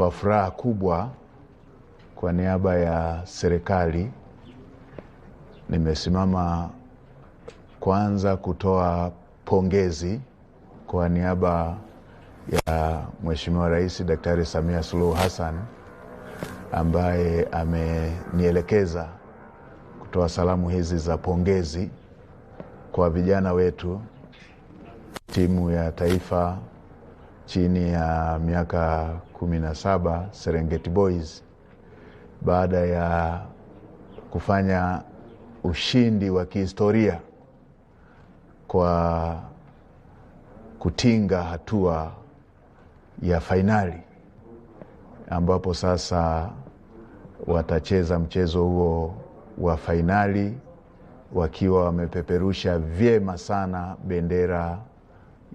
Kwa furaha kubwa, kwa niaba ya serikali nimesimama kwanza kutoa pongezi kwa niaba ya Mheshimiwa Rais Daktari Samia Suluhu Hassan ambaye amenielekeza kutoa salamu hizi za pongezi kwa vijana wetu, timu ya taifa chini ya miaka 17 Serengeti Boys, baada ya kufanya ushindi wa kihistoria kwa kutinga hatua ya fainali, ambapo sasa watacheza mchezo huo wa fainali wakiwa wamepeperusha vyema sana bendera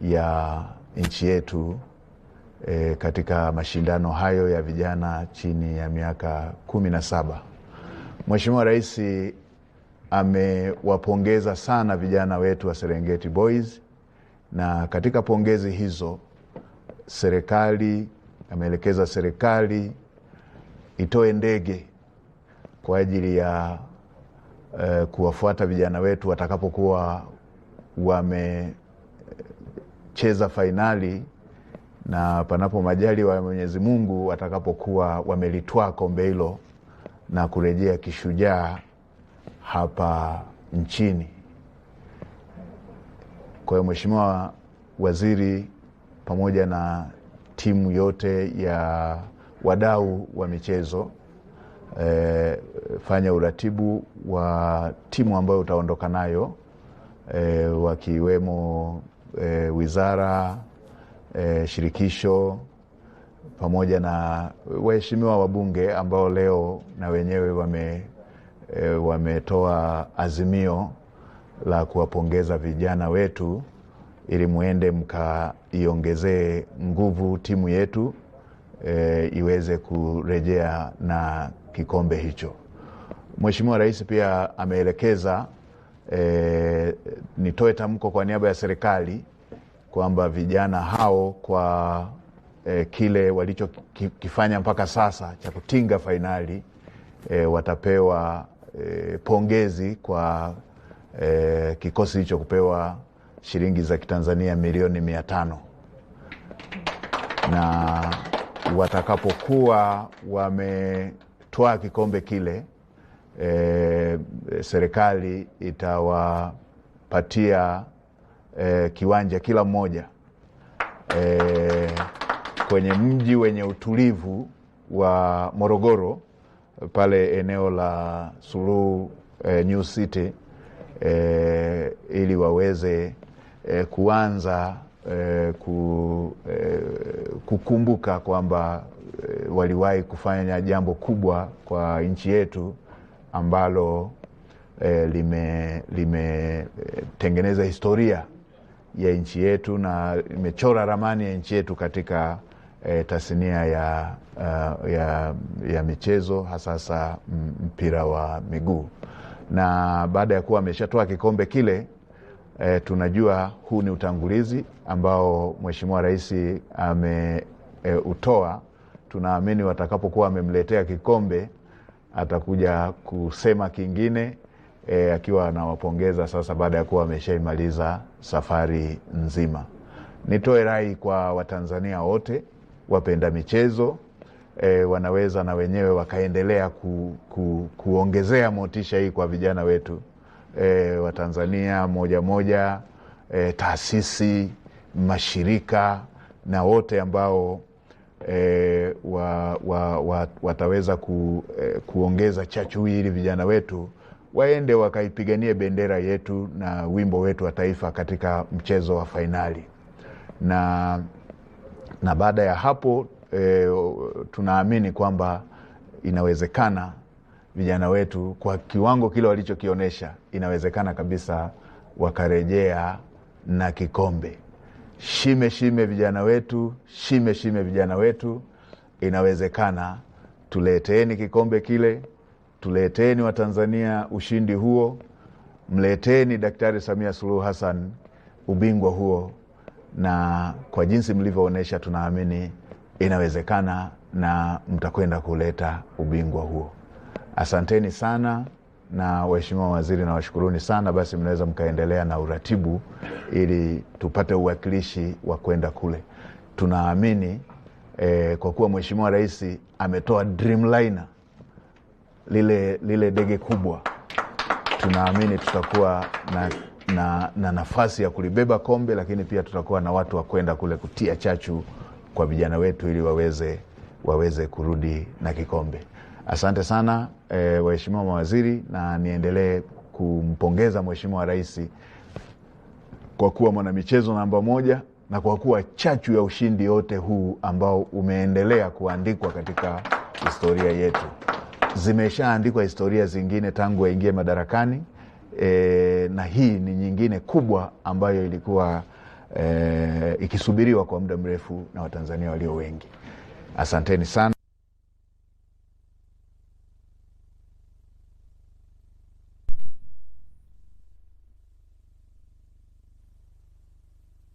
ya nchi yetu katika mashindano hayo ya vijana chini ya miaka 17. Mheshimiwa Rais amewapongeza sana vijana wetu wa Serengeti Boys, na katika pongezi hizo ameelekeza serikali itoe ndege kwa ajili ya kuwafuata vijana wetu watakapokuwa wamecheza fainali, na panapo majaliwa ya Mwenyezi Mungu watakapokuwa wamelitwaa kombe hilo na kurejea kishujaa hapa nchini. Kwa hiyo Mheshimiwa Waziri pamoja na timu yote ya wadau wa michezo, fanya uratibu wa timu ambayo utaondoka nayo, wakiwemo wizara, shirikisho pamoja na waheshimiwa wabunge ambao leo na wenyewe wametoa azimio la kuwapongeza vijana wetu ili muende mkaiongezee nguvu timu yetu iweze kurejea na kikombe hicho. Mheshimiwa Rais pia ameelekeza nitoe tamko kwa niaba ya serikali kwamba vijana hao kwa kile walichokifanya mpaka sasa cha kutinga fainali watapewa pongezi kwa kikosi hicho kupewa shilingi za Kitanzania milioni 500, na watakapokuwa wametwaa kikombe kile serikali itawapatia kiwanja kila mmoja kwenye mji wenye utulivu wa Morogoro, pale eneo la Suluhu New City, ili waweze kuanza kukumbuka kwamba waliwahi kufanya jambo kubwa kwa nchi yetu ambalo limetengeneza historia ya nchi yetu na imechora ramani ya nchi yetu katika tasnia ya michezo, hasasa mpira wa miguu. Na baada ya kuwa ameshatoa kikombe kile, tunajua huu ni utangulizi ambao Mheshimiwa Rais ameutoa. Tunaamini watakapokuwa wamemletea kikombe atakuja kusema kingine, akiwa anawapongeza sasa baada ya kuwa ameshaimaliza safari nzima. Nitoe rai kwa Watanzania wote wapenda michezo, wanaweza na wenyewe wakaendelea kuongezea motisha hii kwa vijana wetu Watanzania moja, taasisi, mashirika na wote ambao wataweza kuongeza chachu hii ili vijana wetu waende wakaipiganie bendera yetu na wimbo wetu wa taifa katika mchezo wa fainali. Na baada ya hapo tunaamini kwamba inawezekana vijana wetu kwa kiwango kile walichokionyesha, inawezekana kabisa wakarejea na kikombe. Shime vijana wetu, shime vijana wetu, inawezekana. Tuleteeni kikombe kile, tuleteeni Watanzania ushindi huo, mleteeni Daktari Samia Suluhu Hassan ubingwa huo, na kwa jinsi mlivyoonesha tunaamini inawezekana na mtakwenda kuleta ubingwa huo. Asanteni sana, na waheshimiwa waziri na washukuruni sana. Basi mnaweza mkaendelea na uratibu ili tupate uwakilishi wa kwenda kule. Tunaamini kwa kuwa Mheshimiwa Rais ametoa Dreamliner, lile ndege kubwa, tunaamini tutakuwa na nafasi ya kulibeba kombe, lakini pia tutakuwa na watu wa kwenda kule kutia chachu kwa vijana wetu ili waweze kurudi na kikombe. Asante sana waheshimiwa mawaziri, na niendelee kumpongeza Mheshimiwa Rais kwa kuwa mwanamichezo namba moja na kwa kuwa chachu ya ushindi yote huu ambao umeendelea kuandikwa katika historia yetu. Zimeshaandikwa historia zingine tangu aingie madarakani, na hii ni nyingine kubwa ambayo ilikuwa ikisubiriwa kwa muda mrefu na Watanzania walio wengi. Asanteni sana.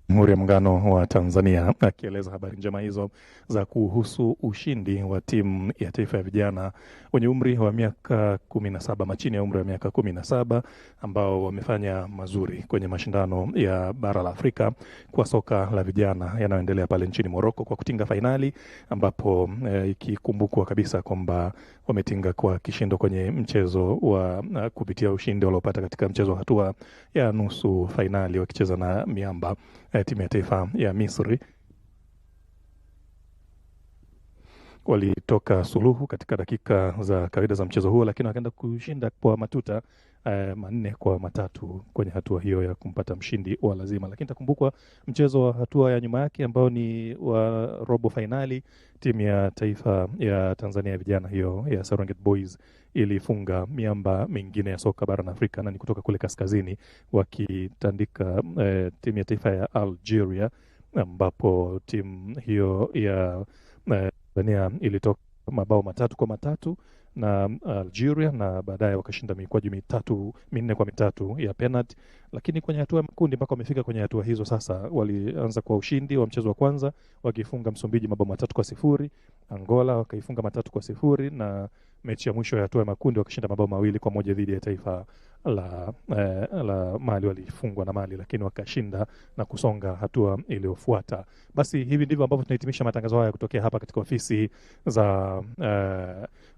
Jamhuri ya Muungano wa Tanzania akieleza habari njema hizo za kuhusu ushindi wa timu ya taifa ya vijana wenye umri wa miaka 17 machini ya umri wa miaka 17 ambao wamefanya mazuri kwenye mashindano ya bara la Afrika kwa soka la vijana yanayoendelea pale nchini Morocco kwa kutinga fainali, ambapo ikikumbukwa kabisa kwamba wametinga kwa kishindo kwenye mchezo wa kupitia ushindi waliopata katika mchezo wa hatua ya nusu fainali wakicheza na miamba timu ya taifa ya Misri. Walitoka suluhu katika dakika za kawaida za mchezo huo, lakini wakaenda kushinda kwa matuta 4-3 kwenye hatua hiyo ya kumpata mshindi wa lazima. Lakini takumbukwa mchezo wa hatua ya nyuma yake ambao ni wa robo finali, timu ya taifa ya Tanzania ya vijana hiyo ya Serengeti Boys ilifunga miamba mingine ya soka barani Afrika, na ni kutoka kule kaskazini, wakitandika timu ya taifa ya Algeria, ambapo timu hiyo ya Tanzania ilitoka mabao 3-3 na Algeria, na baadaye wakashinda mikwaju 4-3 ya penalty. Lakini kwenye hatua ya makundi mpaka wamefika kwenye hatua hizo sasa, walianza kwa ushindi wa mchezo wa kwanza wakifunga Msumbiji mabao 3-0, Angola wakaifunga 3-0, na mechi ya mwisho ya hatua ya makundi wakashinda mabao 2-1 dhidi ya taifa la Mali. Walifungwa na Mali lakini wakashinda na kusonga hatua iliyofuata. Basi hivi ndivyo ambavyo tunahitimisha matangazo haya kutokea hapa katika ofisi za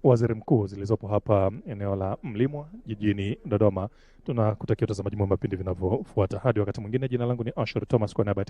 Waziri Mkuu zilizopo hapa eneo la Mlimwa jijini Dodoma. Tunakutakia utazamaji mwema vipindi vinavyofuata. Hadi wakati mwingine, jina langu ni Ashur Thomas kwa niaba ya